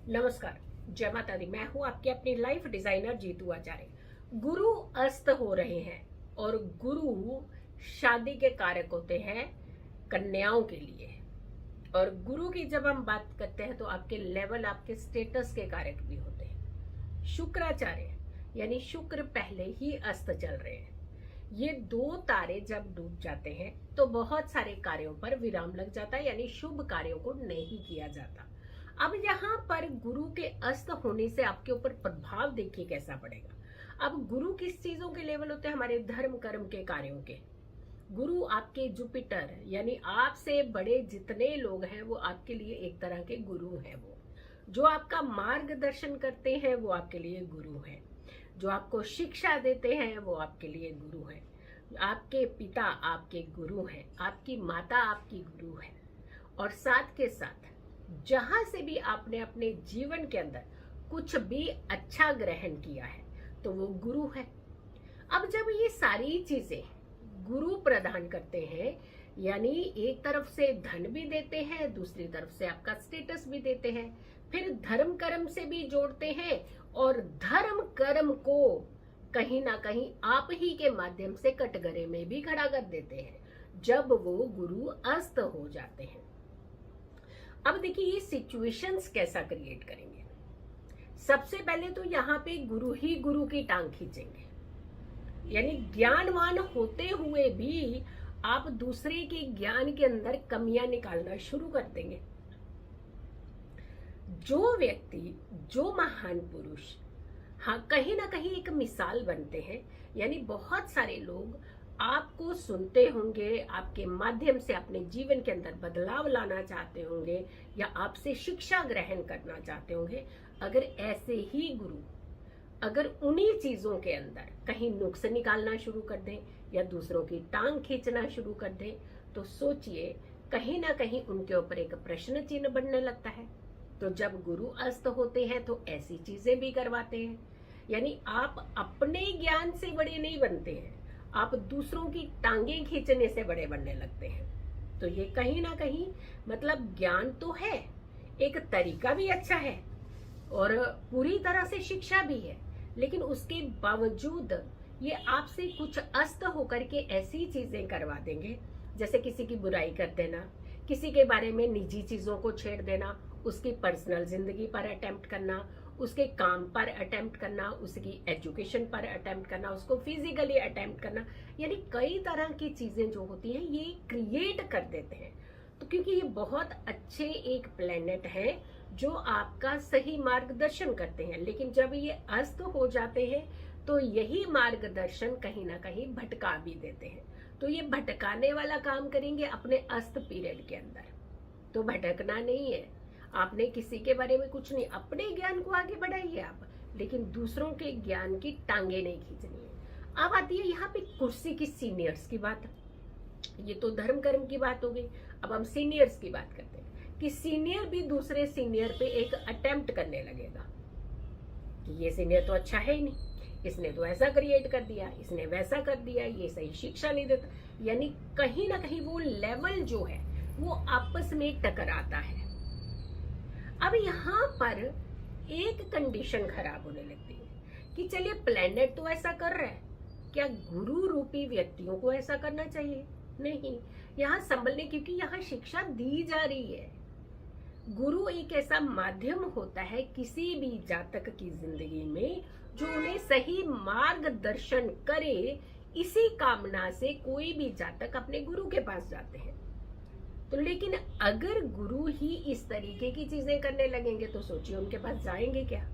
नमस्कार। जय माता दी। मैं हूँ आपकी अपनी लाइफ डिजाइनर जीतू आचार्य। गुरु अस्त हो रहे हैं और गुरु शादी के कारक होते हैं कन्याओं के लिए। और गुरु की जब हम बात करते हैं तो आपके लेवल, आपके स्टेटस के कारक भी होते हैं। शुक्राचार्य यानी शुक्र पहले ही अस्त चल रहे हैं। ये दो तारे जब डूब जाते हैं तो बहुत सारे कार्यों पर विराम लग जाता है, यानी शुभ कार्यों को नहीं किया जाता। अब यहाँ पर गुरु के अस्त होने से आपके ऊपर प्रभाव देखिए कैसा पड़ेगा। अब गुरु किस चीजों के लेवल होते हैं? हमारे धर्म कर्म के कार्यों के। गुरु आपके जुपिटर यानी आपसे बड़े जितने लोग हैं वो आपके लिए एक तरह के गुरु हैं। वो जो आपका मार्गदर्शन करते हैं वो आपके लिए गुरु हैं। जो आपको शिक्षा देते हैं वो आपके लिए गुरु हैं। आपके पिता आपके गुरु हैं, आपकी माता आपकी गुरु है। और साथ के साथ जहां से भी आपने अपने जीवन के अंदर कुछ भी अच्छा ग्रहण किया है तो वो गुरु है। अब जब ये सारी चीजें गुरु प्रदान करते हैं, यानी एक तरफ से धन भी देते हैं, दूसरी तरफ से आपका स्टेटस भी देते हैं, फिर धर्म कर्म से भी जोड़ते हैं और धर्म कर्म को कहीं ना कहीं आप ही के माध्यम से कटघरे में भी खड़ा कर देते हैं जब वो गुरु अस्त हो जाते हैं। अब देखिए ये सिचुएशंस कैसा क्रिएट करेंगे। सबसे पहले तो यहाँ पे गुरु ही गुरु की टांग खींचेंगे, यानी ज्ञानवान होते हुए भी आप दूसरे के ज्ञान के अंदर कमियां निकालना शुरू कर देंगे। जो व्यक्ति, जो महान पुरुष हाँ कहीं ना कहीं एक मिसाल बनते हैं, यानी बहुत सारे लोग आपको सुनते होंगे, आपके माध्यम से अपने जीवन के अंदर बदलाव लाना चाहते होंगे या आपसे शिक्षा ग्रहण करना चाहते होंगे। अगर ऐसे ही गुरु अगर उन्हीं चीजों के अंदर कहीं नुक्स निकालना शुरू कर दें या दूसरों की टांग खींचना शुरू कर दें तो सोचिए कहीं ना कहीं उनके ऊपर एक प्रश्न चिन्ह बनने लगता है। तो जब गुरु अस्त होते हैं तो ऐसी चीजें भी करवाते हैं, यानी आप अपने ज्ञान से बड़े नहीं बनते हैं, आप दूसरों की टांगे खींचने से बड़े बनने लगते हैं। तो ये कहीं ना कहीं मतलब ज्ञान तो है, एक तरीका भी अच्छा है और पूरी तरह से शिक्षा भी है, लेकिन उसके बावजूद ये आपसे कुछ अस्त होकर के ऐसी चीजें करवा देंगे जैसे किसी की बुराई कर देना, किसी के बारे में निजी चीजों को छेड़ देना, उसकी पर्सनल जिंदगी पर अटेम्प्ट करना, उसके काम पर अटेम्प्ट करना, उसकी एजुकेशन पर अटेम्प्ट करना, उसको फिजिकली अटेम्प्ट करना, यानी कई तरह की चीजें जो होती हैं ये क्रिएट कर देते हैं। तो क्योंकि ये बहुत अच्छे एक प्लेनेट है जो आपका सही मार्गदर्शन करते हैं, लेकिन जब ये अस्त हो जाते हैं तो यही मार्गदर्शन कहीं ना कहीं भटका भी देते हैं। तो ये भटकाने वाला काम करेंगे अपने अस्त पीरियड के अंदर। तो भटकना नहीं है, आपने किसी के बारे में कुछ नहीं, अपने ज्ञान को आगे बढ़ाइए आप, लेकिन दूसरों के ज्ञान की टांगे नहीं खींचनी है। अब आती है यहाँ पे कुर्सी की सीनियर्स की बात। ये तो धर्म कर्म की बात हो गई। अब हम सीनियर्स की बात करते हैं कि सीनियर भी दूसरे सीनियर पे एक अटेम्प्ट करने लगेगा कि ये सीनियर तो अच्छा है ही नहीं, इसने तो ऐसा क्रिएट कर दिया, इसने वैसा कर दिया, ये सही शिक्षा नहीं देता, यानी कहीं ना कहीं वो लेवल जो है वो आपस में टकराता है। अब यहाँ पर एक कंडीशन खराब होने लगती है कि चलिए प्लेनेट तो ऐसा कर रहा है, क्या गुरु रूपी व्यक्तियों को ऐसा करना चाहिए? नहीं, यहाँ संभलने, क्योंकि यहाँ शिक्षा दी जा रही है। गुरु एक ऐसा माध्यम होता है किसी भी जातक की जिंदगी में जो उन्हें सही मार्गदर्शन करे। इसी कामना से कोई भी जातक अपने गुरु के पास जाते हैं। तो लेकिन अगर गुरु ही इस तरीके की चीजें करने लगेंगे तो सोचिए उनके पास जाएंगे क्या?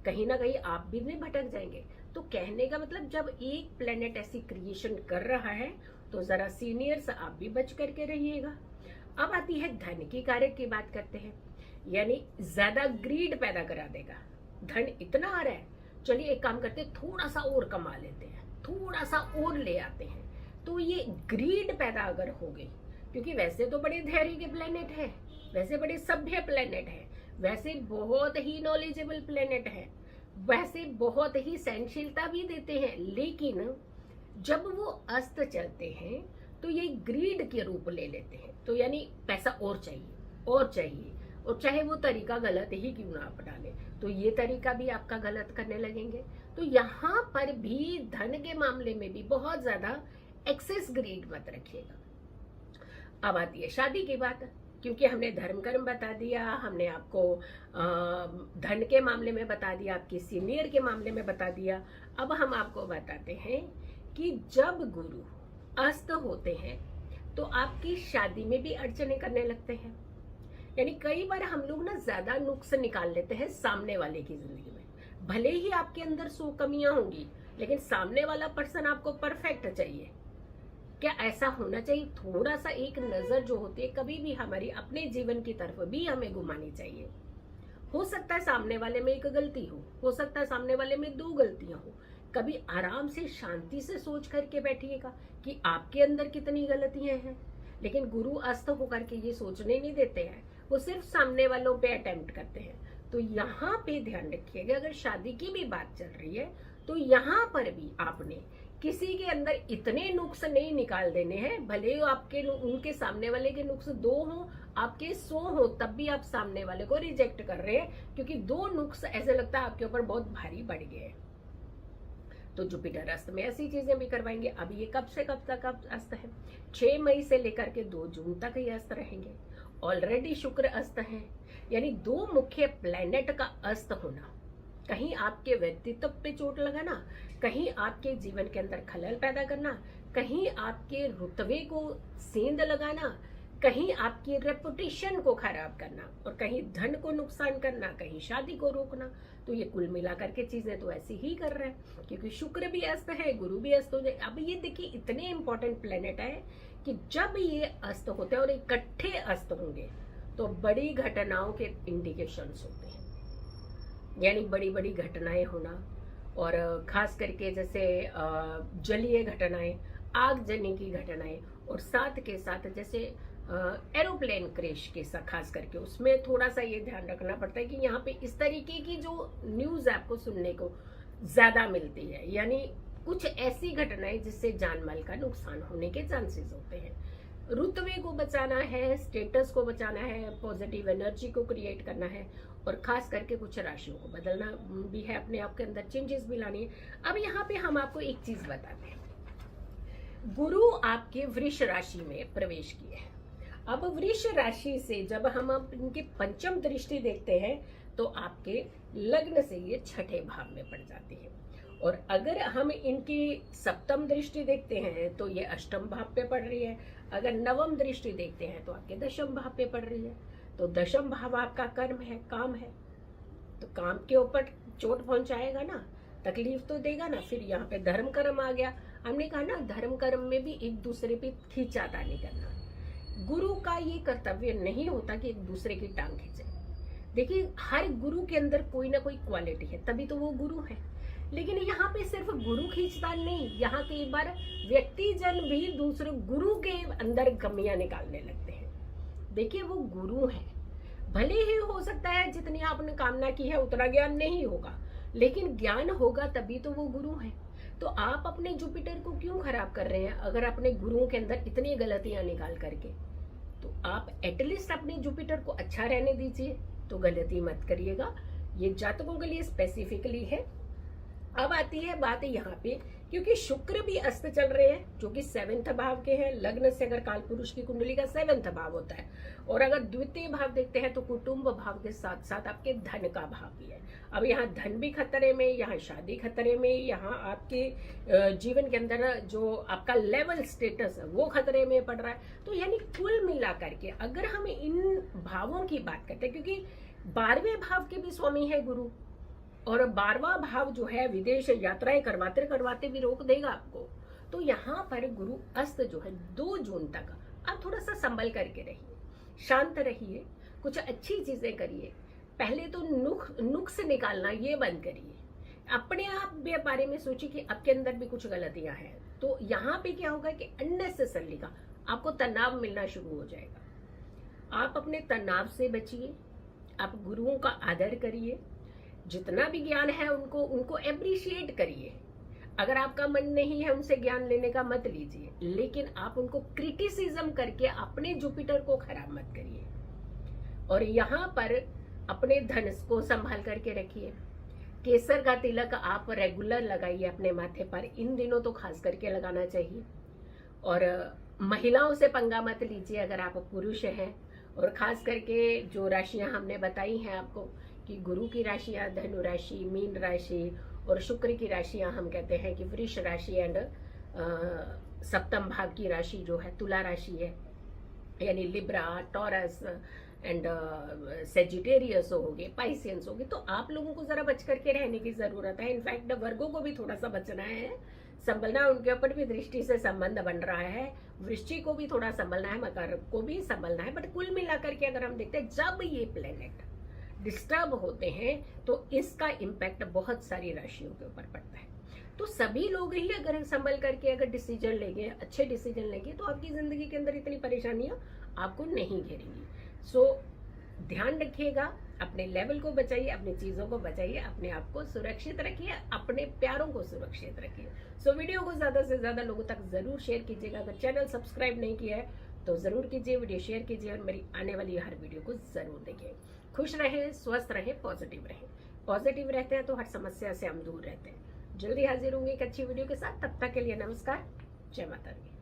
कहीं ना कहीं आप भी नहीं भटक जाएंगे। तो कहने का मतलब जब एक प्लेनेट ऐसी क्रिएशन कर रहा है तो जरा सीनियर्स आप भी बच करके रहिएगा। अब आती है धन की कारक की बात करते हैं, यानी ज्यादा ग्रीड पैदा करा देगा। धन इतना आ रहा है, चलिए एक काम करते हैं, थोड़ा सा और कमा लेते हैं, थोड़ा सा और ले आते हैं। तो ये ग्रीड पैदा अगर हो गई, क्योंकि वैसे तो बड़े धैर्य के प्लेनेट है, वैसे बड़े सभ्य प्लेनेट है, वैसे बहुत ही नॉलेजेबल प्लेनेट है, वैसे बहुत ही सहनशीलता भी देते हैं, लेकिन जब वो अस्त चलते हैं तो ये ग्रीड के रूप ले लेते हैं। तो यानी पैसा और चाहिए और चाहिए, और चाहे वो तरीका गलत ही क्यों ना अपना ले, तो ये तरीका भी आपका गलत करने लगेंगे। तो यहाँ पर भी धन के मामले में भी बहुत ज्यादा एक्सेस ग्रीड मत रखिएगा। अब आती है शादी की बात, क्योंकि हमने धर्म कर्म बता दिया, हमने आपको धन के मामले में बता दिया, आपके सीनियर के मामले में बता दिया। अब हम आपको बताते हैं कि जब गुरु अस्त होते हैं तो आपकी शादी में भी अड़चने करने लगते हैं। यानी कई बार हम लोग ना ज्यादा नुक्स निकाल लेते हैं सामने वाले की जिंदगी में। भले ही आपके अंदर 100 कमियां होंगी, लेकिन सामने वाला पर्सन आपको परफेक्ट चाहिए। क्या ऐसा होना चाहिए? थोड़ा सा एक नजर जो होती है कभी भी हमारी अपने जीवन की तरफ भी हमें घुमानी चाहिए। हो सकता है सामने वाले में एक गलती हो सकता है सामने वाले में 2 गलतियां हो। कभी आराम से शांति से सोच करके बैठिएगा कि आपके अंदर कितनी गलतियां हैं। लेकिन गुरु अस्त होकर के ये सोचने नहीं देते हैं, वो सिर्फ सामने वालों पे अटेम्प्ट करते हैं। तो यहाँ पे ध्यान रखिएगा, अगर शादी की भी बात चल रही है तो यहाँ पर भी आपने किसी के अंदर इतने नुक्स नहीं निकाल देने हैं। भले ही आपके उनके सामने वाले के नुक्स 2 हो, आपके 100 हो, तब भी आप सामने वाले को रिजेक्ट कर रहे हैं, क्योंकि 2 नुक्स ऐसे लगता है आपके ऊपर बहुत भारी बढ़ गए हैं। तो जुपिटर अस्त में ऐसी चीजें भी करवाएंगे। अब ये कब से कब तक अस्त है? 6 मई से लेकर के 2 जून तक ये अस्त रहेंगे। ऑलरेडी शुक्र अस्त है, यानी 2 मुख्य प्लेनेट का अस्त होना कहीं आपके व्यक्तित्व पे चोट लगाना, कहीं आपके जीवन के अंदर खलल पैदा करना, कहीं आपके रुतबे को सेंध लगाना, कहीं आपकी रेपुटेशन को खराब करना, और कहीं धन को नुकसान करना, कहीं शादी को रोकना। तो ये कुल मिलाकर के चीजें तो ऐसी ही कर रहे हैं, क्योंकि शुक्र भी अस्त है, गुरु भी अस्त हो जाए। अब ये देखिए इतने इंपॉर्टेंट प्लेनेट है कि जब ये अस्त होते हैं और इकट्ठे अस्त होंगे तो बड़ी घटनाओं के इंडिकेशंस होते हैं। यानी बड़ी बड़ी घटनाएं होना, और खास करके जैसे जलीय घटनाएं, आगजनी की घटनाएं, और साथ के साथ जैसे एरोप्लेन क्रैश के साथ खास करके उसमें थोड़ा सा ये ध्यान रखना पड़ता है कि यहाँ पे इस तरीके की जो न्यूज आपको सुनने को ज्यादा मिलती है। यानी कुछ ऐसी घटनाएं जिससे जान माल का नुकसान होने के चांसेस होते हैं। रुतबे को बचाना है, स्टेटस को बचाना है, पॉजिटिव एनर्जी को क्रिएट करना है, और खास करके कुछ राशियों को बदलना भी है, अपने आप के अंदर चेंजेस भी लानी है। अब यहाँ पे हम आपको एक चीज बताते हैं, गुरु आपके वृष राशि में प्रवेश किए। अब वृष राशि से जब हम इनकी पंचम दृष्टि देखते हैं तो आपके लग्न से ये 6ठे भाव में पड़ जाती है, और अगर हम इनकी सप्तम दृष्टि देखते हैं तो ये अष्टम भाव पे पड़ रही है। अगर नवम दृष्टि देखते हैं तो आपके दशम भाव पे पड़ रही है। तो दशम भाव आपका कर्म है, काम है, तो काम के ऊपर चोट पहुंचाएगा ना, तकलीफ तो देगा ना। फिर यहाँ पे धर्म कर्म आ गया। हमने कहा ना धर्म कर्म में भी एक दूसरे पे खींचातानी करना। गुरु का ये कर्तव्य नहीं होता कि एक दूसरे की टांग खींचे। देखिए हर गुरु के अंदर कोई ना कोई क्वालिटी है, तभी तो वो गुरु है। लेकिन यहाँ पे सिर्फ गुरु खींचतान नहीं, यहाँ कई बार व्यक्ति जन भी दूसरे गुरु के अंदर कमियां निकालने लगते हैं। देखिए वो गुरु है, भले ही हो सकता है जितनी आपने कामना की है उतना ज्ञान नहीं होगा, लेकिन ज्ञान होगा तभी तो वो गुरु है। तो आप अपने जुपिटर को क्यों खराब कर रहे हैं? अगर अपने गुरुओं के अंदर इतनी गलतियां निकाल करके, तो आप एटलीस्ट अपने जुपिटर को अच्छा रहने दीजिए, तो गलती मत करिएगा। ये जातकों के लिए स्पेसिफिकली है। अब आती है बात यहाँ पे, क्योंकि शुक्र भी अस्त चल रहे हैं जो कि 7th भाव के हैं। लग्न से अगर काल पुरुष की कुंडली का 7th भाव होता है, और अगर द्वितीय भाव देखते हैं तो कुटुंब भाव के साथ साथ आपके धन का भाव भी है। अब यहाँ धन भी खतरे में, यहाँ शादी खतरे में, यहाँ आपके जीवन के अंदर जो आपका लेवल स्टेटस है वो खतरे में पड़ रहा है। तो यानी कुल मिला करके अगर हम इन भावों की बात करते हैं, क्योंकि 12वें भाव के भी स्वामी है गुरु, और 12वां भाव जो है विदेश यात्राएं करवाते करवाते भी रोक देगा आपको। तो यहाँ पर गुरु अस्त जो है 2 जून तक आप थोड़ा सा संभल करके रहिए, शांत रहिए, कुछ अच्छी चीजें करिए। पहले तो नुक्स निकालना ये बंद करिए, अपने आप के बारे में सोचिए कि आपके अंदर भी कुछ गलतियां हैं। तो यहाँ पे क्या होगा कि अननेसेसरली का आपको तनाव मिलना शुरू हो जाएगा। आप अपने तनाव से बचिए, आप गुरुओं का आदर करिए, जितना भी ज्ञान है उनको एप्रिशिएट करिए। अगर आपका मन नहीं है उनसे ज्ञान लेने का मत लीजिए, लेकिन आप उनको क्रिटिसिज्म करके अपने जुपिटर को खराब मत करिए। और यहाँ पर अपने धन को संभाल करके रखिए। केसर का तिलक आप रेगुलर लगाइए अपने माथे पर, इन दिनों तो खास करके लगाना चाहिए। और महिलाओं से पंगा मत लीजिए अगर आप पुरुष हैं। और खास करके जो राशियां हमने बताई हैं आपको कि गुरु की राशियां धनु राशि, मीन राशि, और शुक्र की राशियां हम कहते हैं कि वृष राशि एंड सप्तम भाव की राशि जो है तुला राशि है, यानी लिब्रा, टॉरस एंड सेजिटेरियस हो गए, पाइसियंस हो गए। तो आप लोगों को जरा बच करके रहने की जरूरत है। इनफैक्ट वर्गों को भी थोड़ा सा बचना है, संभलना, उनके ऊपर भी दृष्टि से संबंध बन रहा है। वृश्चिक को भी थोड़ा संभलना है, मकर को भी संभलना है। बट कुल मिलाकर के अगर हम देखते हैं जब ये प्लेनेट डिस्टर्ब होते हैं तो इसका इम्पैक्ट बहुत सारी राशियों के ऊपर पड़ता है। तो सभी लोग ही अगर संभल करके अगर डिसीजन लेंगे, अच्छे डिसीजन लेंगे, तो आपकी जिंदगी के अंदर इतनी परेशानियां आपको नहीं घेरेंगी। सो ध्यान रखिएगा, अपने लेवल को बचाइए, अपनी चीजों को बचाइए, अपने आप को सुरक्षित रखिए, अपने प्यारों को सुरक्षित रखिए। सो वीडियो को ज्यादा से ज्यादा लोगों तक जरूर शेयर कीजिएगा। अगर चैनल सब्सक्राइब नहीं किया है तो जरूर कीजिए, वीडियो शेयर कीजिए और मेरी आने वाली हर वीडियो को जरूर देखिए। खुश रहें, स्वस्थ रहें, पॉजिटिव रहें। पॉजिटिव रहते हैं तो हर समस्या से हम दूर रहते हैं। जल्दी हाजिर होंगे एक अच्छी वीडियो के साथ। तब तक के लिए नमस्कार, जय माता दी।